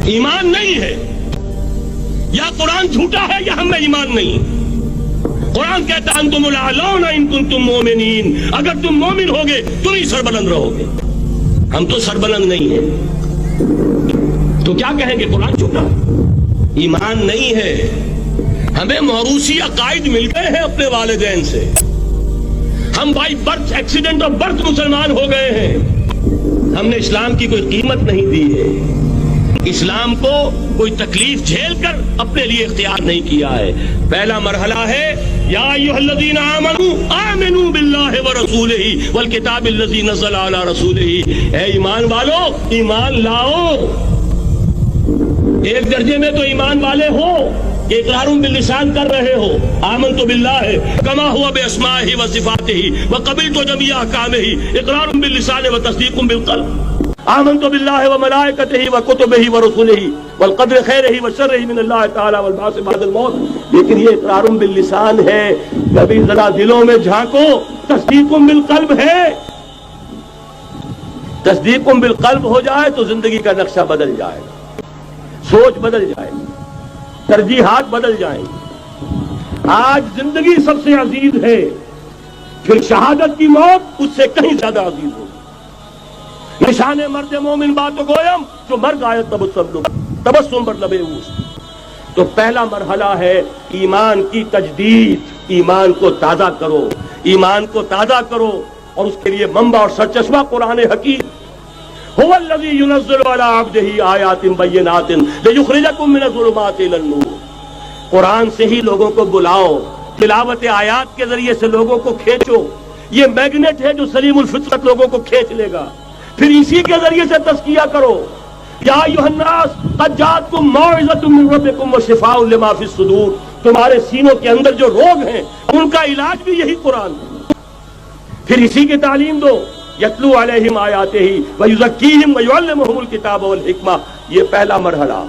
ایمان نہیں ہے، یا قرآن جھوٹا ہے یا ہم میں ایمان نہیں۔ قرآن کہتا ہے انتم الاعلون ان کنتم مومنین، اگر تم مومن ہوگے تم ہی سربلند رہو گے۔ ہم تو سربلند نہیں ہیں تو کیا کہیں گے؟ قرآن جھوٹا، ایمان نہیں ہے۔ ہمیں موروثی عقائد مل گئے ہیں اپنے والدین سے، ہم by birth accident of birth مسلمان ہو گئے ہیں، ہم نے اسلام کی کوئی قیمت نہیں دی ہے، اسلام کو کوئی تکلیف جھیل کر اپنے لیے اختیار نہیں کیا ہے۔ پہلا مرحلہ ہے یا ایھا الذین آمنوا آمنوا باللہ ورسولہ والکتاب الذی نزل علی رسولہ، اے ایمان والو ایمان لاؤ۔ ایک درجے میں تو ایمان والے ہو کہ اقرار باللسان کر رہے ہو، آمنت باللہ کما ہوا باسمائہ وصفاتہ وقبلت جمیع احکامہ، اقرار باللسان وتصدیق بالقلب۔ آمنت باللہ وملائکتہ وکتبہ ورسلہ والقدر خیرہ وشرہ من اللہ تعالی والبعث بعد الموت، لیکن یہ اقرار باللسان ہے، کبھی ذرا دلوں میں جھانکو، تصدیق بالقلب ہے۔ تصدیق بالقلب ہو جائے تو زندگی کا نقشہ بدل جائے گا، سوچ بدل جائے گی، ترجیحات بدل جائیں گی۔ آج زندگی سب سے عزیز ہے، پھر شہادت کی موت اس سے کہیں زیادہ عزیز ہوگی۔ نشان مرد مومن بات گویم جو مرگ آیت تبسم بر لبے اوست۔ تو پہلا مرحلہ ہے ایمان کی تجدید، ایمان کو تازہ کرو، ایمان کو تازہ کرو، اور اس کے لیے منبع اور سرچشمہ قرآن حکیم۔ هو الذی ينزل علی عبدہ آیات بینات لیخرجکم من الظلمات الی النور۔ قرآن سے ہی لوگوں کو بلاؤ، تلاوت آیات کے ذریعے سے لوگوں کو کھینچو، یہ میگنیٹ ہے جو سلیم الفطرت لوگوں کو کھینچ لے گا، پھر اسی کے ذریعے سے تزکیہ کرو۔ یا ایھا الناس قد جاءتکم موعظۃ من ربکم وشفاء لما فی الصدور، تمہارے سینوں کے اندر جو روگ ہیں ان کا علاج بھی یہی قرآن ہے، پھر اسی کی تعلیم دو۔ یتلو علیہم آیاتہ ویزکیہم ویعلمہم الکتاب والحکمہ، یہ پہلا مرحلہ۔